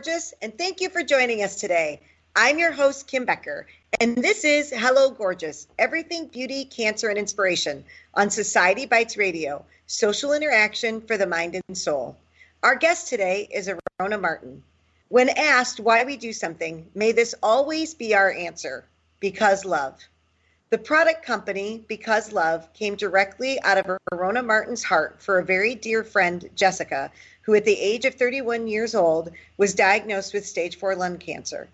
gorgeous, and thank you for joining us today. I'm your host, Kim Becker, and this is Hello Gorgeous, Everything Beauty, Cancer, and Inspiration on Society Bites Radio, social interaction for the mind and soul. Our guest today is ARONA Martin. When asked why we do something, may this always be our answer: because love. The product company, Because Love, came directly out of ARONA Martin's heart for a very dear friend, Jessica, who at the age of 31 years old was diagnosed with stage 4 lung cancer.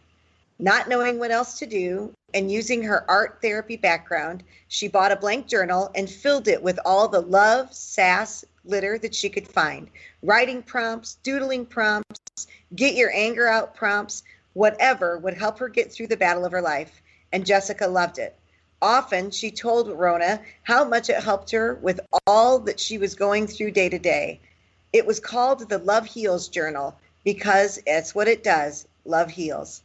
Not knowing what else to do and using her art therapy background, she bought a blank journal and filled it with all the love, sass, glitter that she could find. Writing prompts, doodling prompts, get your anger out prompts, whatever would help her get through the battle of her life. And Jessica loved it. Often she told ARONA how much it helped her with all that she was going through day to day. It was called the Love Heals Journal because it's what it does. Love heals.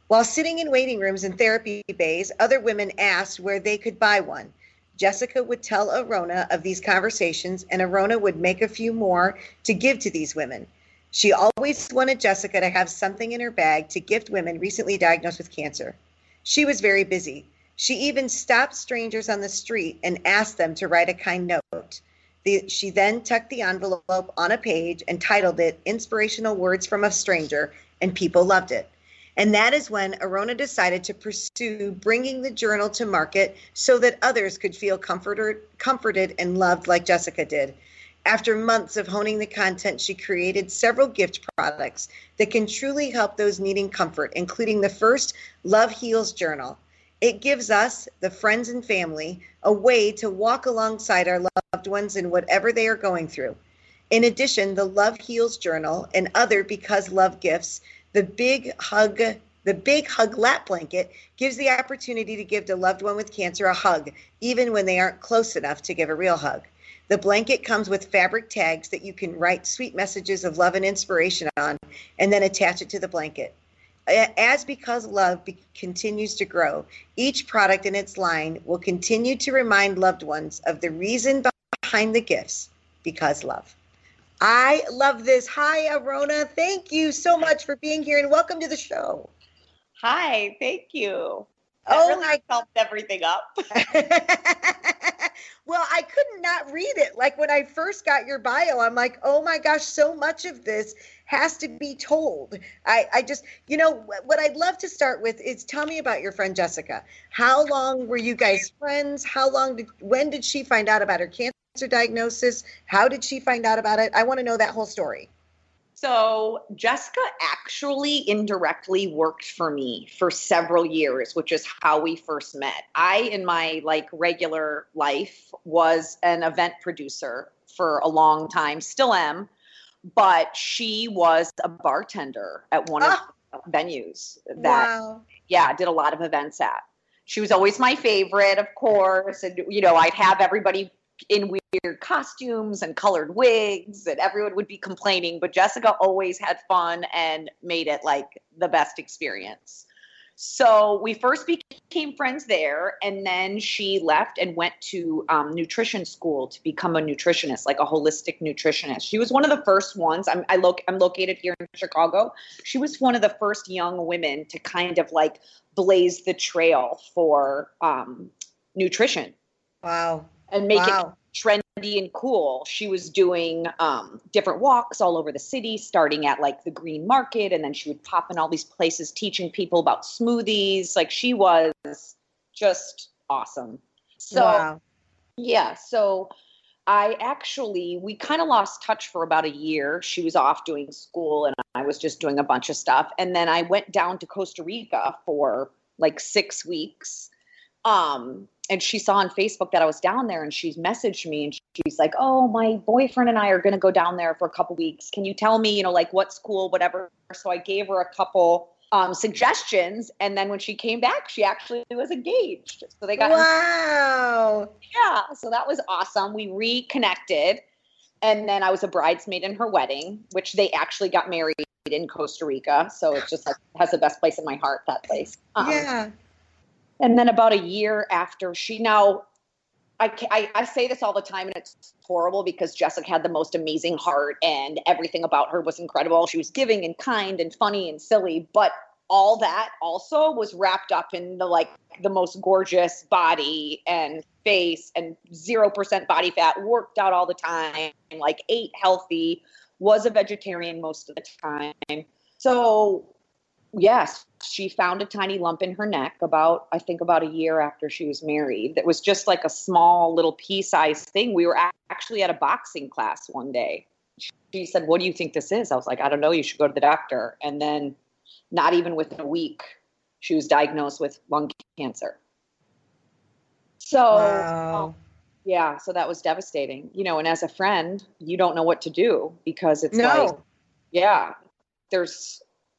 While sitting in waiting rooms and therapy bays, other women asked where they could buy one. Jessica would tell ARONA of these conversations, and ARONA would make a few more to give to these women. She always wanted Jessica to have something in her bag to gift women recently diagnosed with cancer. She was very busy. She even stopped strangers on the street and asked them to write a kind note. She then tucked the envelope on a page and titled it Inspirational Words from a Stranger, and people loved it. And that is when ARONA decided to pursue bringing the journal to market so that others could feel comforted and loved like Jessica did. After months of honing the content, she created several gift products that can truly help those needing comfort, including the first Love Heals Journal. It gives us, the friends and family, a way to walk alongside our loved ones in whatever they are going through. In addition, the Love Heals Journal and other Because Love gifts, the Big Hug Lap Blanket gives the opportunity to give a loved one with cancer a hug, even when they aren't close enough to give a real hug. The blanket comes with fabric tags that you can write sweet messages of love and inspiration on, and then attach it to the blanket. As Because Love continues to grow, each product in its line will continue to remind loved ones of the reason behind the gifts, because love. I love this. Hi, ARONA. Thank you so much for being here and welcome to the show. Hi, thank you. That really helped everything up. Well, I could not read it. Like when I first got your bio, I'm like, oh my gosh, so much of this has to be told. I just, what I'd love to start with is tell me about your friend Jessica. How long were you guys friends? When did she find out about her cancer diagnosis? How did she find out about it? I want to know that whole story. So Jessica actually indirectly worked for me for several years, which is how we first met. I, in my regular life, was an event producer for a long time, still am, but she was a bartender at one of the venues that, did a lot of events at. She was always my favorite, of course, and, I'd have everybody in weird costumes and colored wigs, and everyone would be complaining, but Jessica always had fun and made it the best experience. So we first became friends there, and then she left and went to nutrition school to become a nutritionist, like a holistic nutritionist. She was one of the first ones. I'm located here in Chicago. She was one of the first young women to kind of blaze the trail for nutrition. Wow. And make it trendy and cool. She was doing different walks all over the city, starting at the Green Market, and then she would pop in all these places teaching people about smoothies. She was just awesome. So, so we kind of lost touch for about a year. She was off doing school, and I was just doing a bunch of stuff. And then I went down to Costa Rica for 6 weeks. And she saw on Facebook that I was down there, and she's messaged me, and she's like, oh, my boyfriend and I are going to go down there for a couple weeks. Can you tell me, what school, whatever. So I gave her a couple suggestions. And then when she came back, she actually was engaged. So they got wow. Yeah. So that was awesome. We reconnected. And then I was a bridesmaid in her wedding, which they actually got married in Costa Rica. So it's just has the best place in my heart, that place. Yeah. And then about a year after, I say this all the time, and it's horrible because Jessica had the most amazing heart and everything about her was incredible. She was giving and kind and funny and silly, but all that also was wrapped up in the most gorgeous body and face and 0% body fat, worked out all the time, like ate healthy, was a vegetarian most of the time. So yes, she found a tiny lump in her neck about a year after she was married. That was just like a small little pea-sized thing. We were actually at a boxing class one day. She said, "What do you think this is?" I was like, "I don't know. You should go to the doctor." And then not even within a week, she was diagnosed with lung cancer. So, wow. Yeah, so that was devastating. And as a friend, you don't know what to do because it's like, yeah,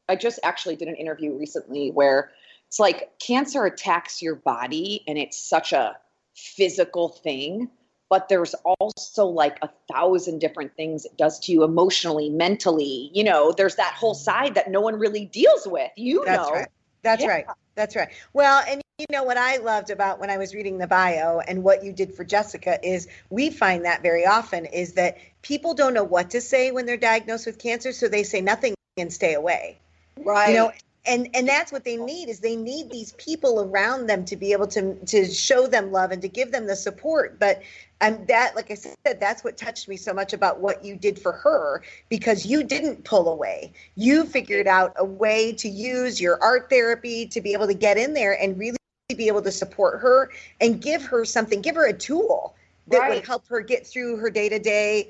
I just actually did an interview recently where it's like cancer attacks your body and it's such a physical thing, but there's also like 1,000 different things it does to you emotionally, mentally. There's that whole side that no one really deals with. That's right. That's right. That's right. Well, and what I loved about when I was reading the bio and what you did for Jessica is we find that very often is that people don't know what to say when they're diagnosed with cancer, so they say nothing and stay away. Right. And that's what they need is they need these people around them to be able to show them love and to give them the support. But that, like I said, that's what touched me so much about what you did for her, because you didn't pull away. You figured out a way to use your art therapy to be able to get in there and really be able to support her and give her a tool that would help her get through her day-to-day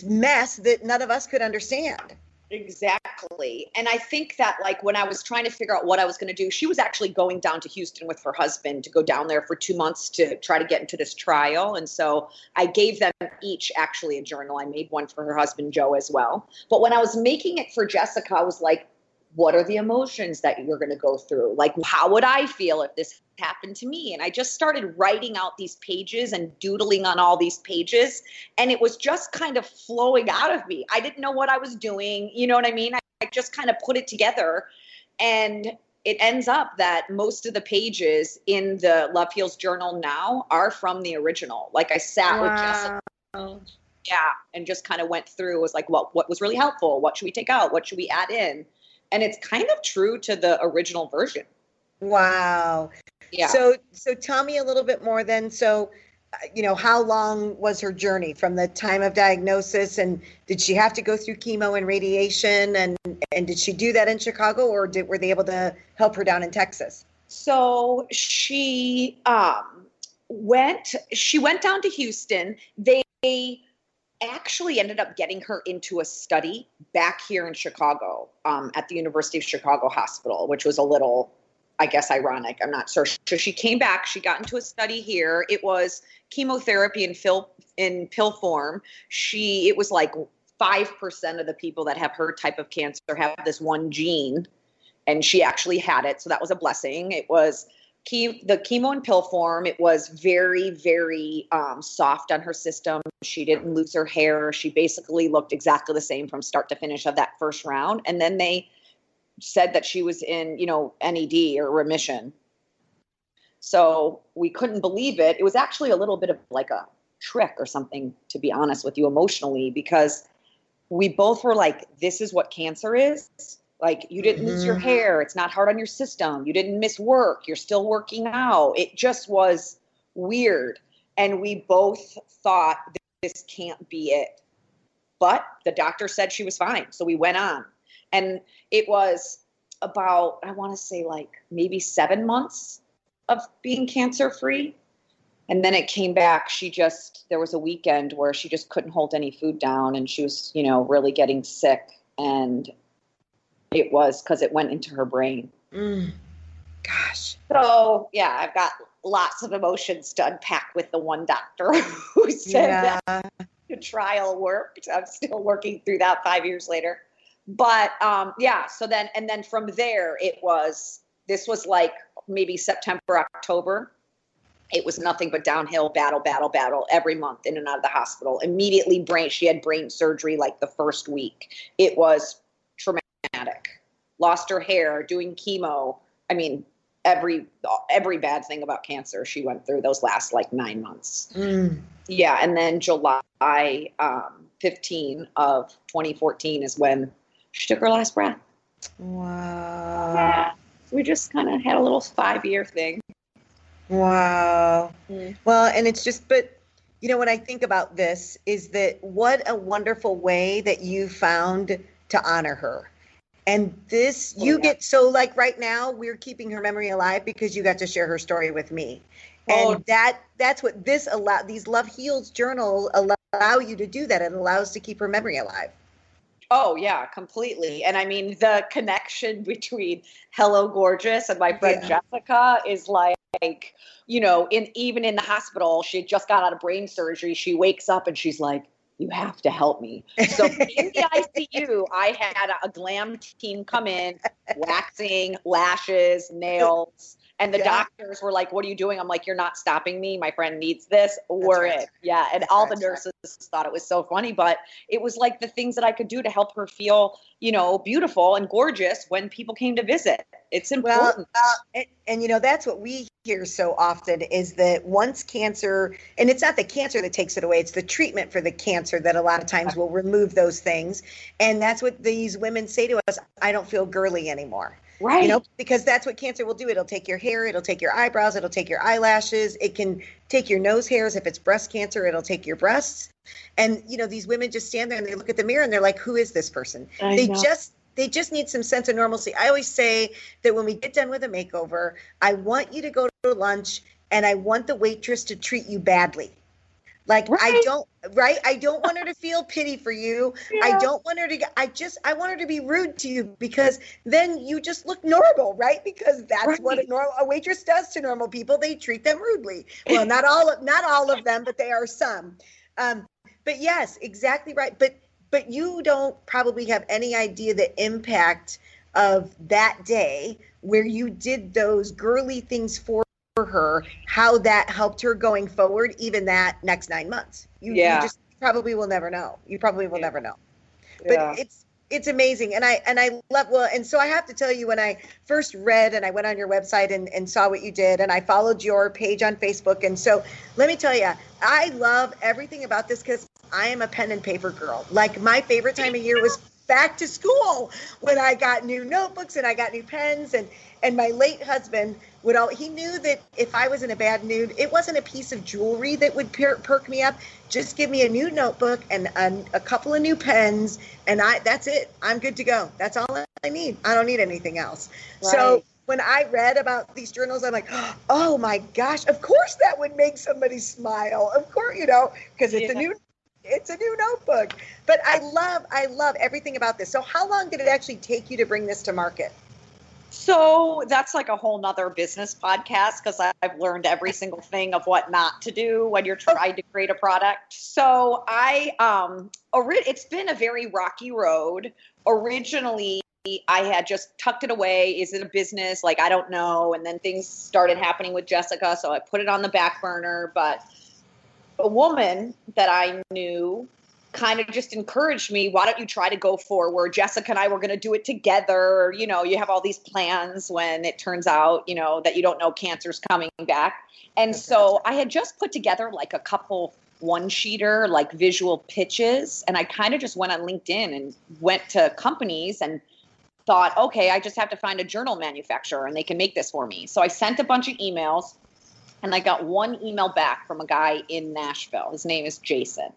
mess that none of us could understand. Exactly. And I think that when I was trying to figure out what I was going to do, she was actually going down to Houston with her husband to go down there for 2 months to try to get into this trial. And so I gave them each actually a journal. I made one for her husband, Joe, as well. But when I was making it for Jessica, I was like, what are the emotions that you're going to go through? Like, how would I feel if this happened to me? And I just started writing out these pages and doodling on all these pages. And it was just kind of flowing out of me. I didn't know what I was doing. You know what I mean? I just kind of put it together. And it ends up that most of the pages in the Love Heals journal now are from the original. Like I sat with Jessica. Yeah. And just kind of went through, was like, what was really helpful? What should we take out? What should we add in? And it's kind of true to the original version. Wow. Yeah. So tell me a little bit more then. So, how long was her journey from the time of diagnosis, and did she have to go through chemo and radiation, and did she do that in Chicago, or were they able to help her down in Texas? So she went down to Houston. They actually ended up getting her into a study back here in Chicago, at the University of Chicago Hospital, which was a little, I guess, ironic. I'm not sure. So she came back, she got into a study here. It was chemotherapy in pill form. It was like 5% of the people that have her type of cancer have this one gene, and she actually had it. So that was a blessing. It was the chemo in pill form. It was very, very soft on her system. She didn't lose her hair. She basically looked exactly the same from start to finish of that first round. And then they said that she was in, NED or remission. So we couldn't believe it. It was actually a little bit of like a trick or something, to be honest with you, emotionally, because we both were like, this is what cancer is. Like, you didn't lose your hair. It's not hard on your system. You didn't miss work. You're still working out. It just was weird. And we both thought this can't be it. But the doctor said she was fine. So we went on. And it was about, I want to say maybe 7 months of being cancer free. And then it came back. There was a weekend where she just couldn't hold any food down, and she was, really getting sick. And it was because it went into her brain. Gosh. So, yeah, I've got lots of emotions to unpack with the one doctor who said that the trial worked. I'm still working through that 5 years later. But, so then from there, this was like maybe September, October. It was nothing but downhill, battle every month, in and out of the hospital. Immediately she had brain surgery like the first week. It was traumatic. Lost her hair, doing chemo. I mean, every bad thing about cancer she went through those last like 9 months. Mm. Yeah. And then July 15 of 2014 is when she took her last breath. Wow. Yeah. We just kind of had a little 5-year thing. Wow. Well, and it's just, but when I think about this, is that what a wonderful way that you found to honor her. And this, get, so like right now, we're keeping her memory alive because you got to share her story with me. And that's what these Love Heals journals allow you to do, that it allows to keep her memory alive. Oh, yeah, completely. And I mean, the connection between Hello Gorgeous and my friend Jessica is like, even in the hospital, she just got out of brain surgery. She wakes up and she's like, you have to help me. So in the ICU, I had a glam team come in, waxing, lashes, nails. And the doctors were like, what are you doing? I'm like, you're not stopping me. My friend needs this. We're in. Yeah. And all the nurses thought it was so funny, but it was like the things that I could do to help her feel, beautiful and gorgeous when people came to visit. It's important. Well, and that's what we hear so often, is that once cancer, and it's not the cancer that takes it away, it's the treatment for the cancer that a lot of times will remove those things. And that's what these women say to us, I don't feel girly anymore. Right. Because that's what cancer will do. It'll take your hair, it'll take your eyebrows, it'll take your eyelashes, it can take your nose hairs. If it's breast cancer, it'll take your breasts. And, these women just stand there and they look at the mirror and they're like, who is this person? They just need some sense of normalcy. I always say that when we get done with a makeover, I want you to go to lunch and I want the waitress to treat you badly. Like, I don't want her to feel pity for you. Yeah. I don't want her to, I want her to be rude to you, because then you just look normal, right? Because that's what a waitress does to normal people. They treat them rudely. Well, not all of them, but they are some. But yes, exactly right. But you don't probably have any idea the impact of that day where you did those girly things for her, how that helped her going forward, even that next 9 months. You just probably will never know. You probably will never know. But it's amazing. And I love, and so I have to tell you, when I first read and I went on your website and saw what you did, and I followed your page on Facebook. And so let me tell you, I love everything about this, because I am a pen and paper girl. Like, my favorite time of year was back to school, when I got new notebooks and I got new pens. And my late husband he knew that if I was in a bad mood, it wasn't a piece of jewelry that would perk me up. Just give me a new notebook and a couple of new pens, and that's it. I'm good to go. That's all I need. I don't need anything else. Right. So when I read about these journals, I'm like, oh my gosh, of course that would make somebody smile. Of course, because it's a new notebook. But I love everything about this. So how long did it actually take you to bring this to market? So that's like a whole nother business podcast, because I've learned every single thing of what not to do when you're trying to create a product. So it's been a very rocky road. Originally, I had just tucked it away. Is it a business? Like, I don't know. And then things started happening with Jessica, so I put it on the back burner. But a woman that I knew kind of just encouraged me, why don't you try to go forward? Jessica and I were going to do it together. You have all these plans when it turns out, that you don't know cancer's coming back. And so I had just put together like a couple one-sheeter, like visual pitches. And I kind of just went on LinkedIn and went to companies and thought, okay, I just have to find a journal manufacturer and they can make this for me. So I sent a bunch of emails, and I got one email back from a guy in Nashville. His name is Jason.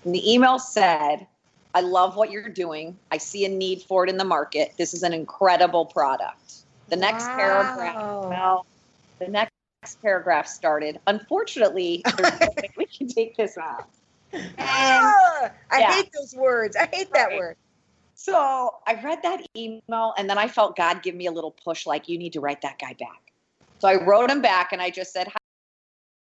And the email said, I love what you're doing. I see a need for it in the market. This is an incredible product. The next paragraph started, unfortunately, there's no way we can take this out. I hate those words. I hate that word. So I read that email, and then I felt God give me a little push, like, you need to write that guy back. So I wrote him back, and I just said,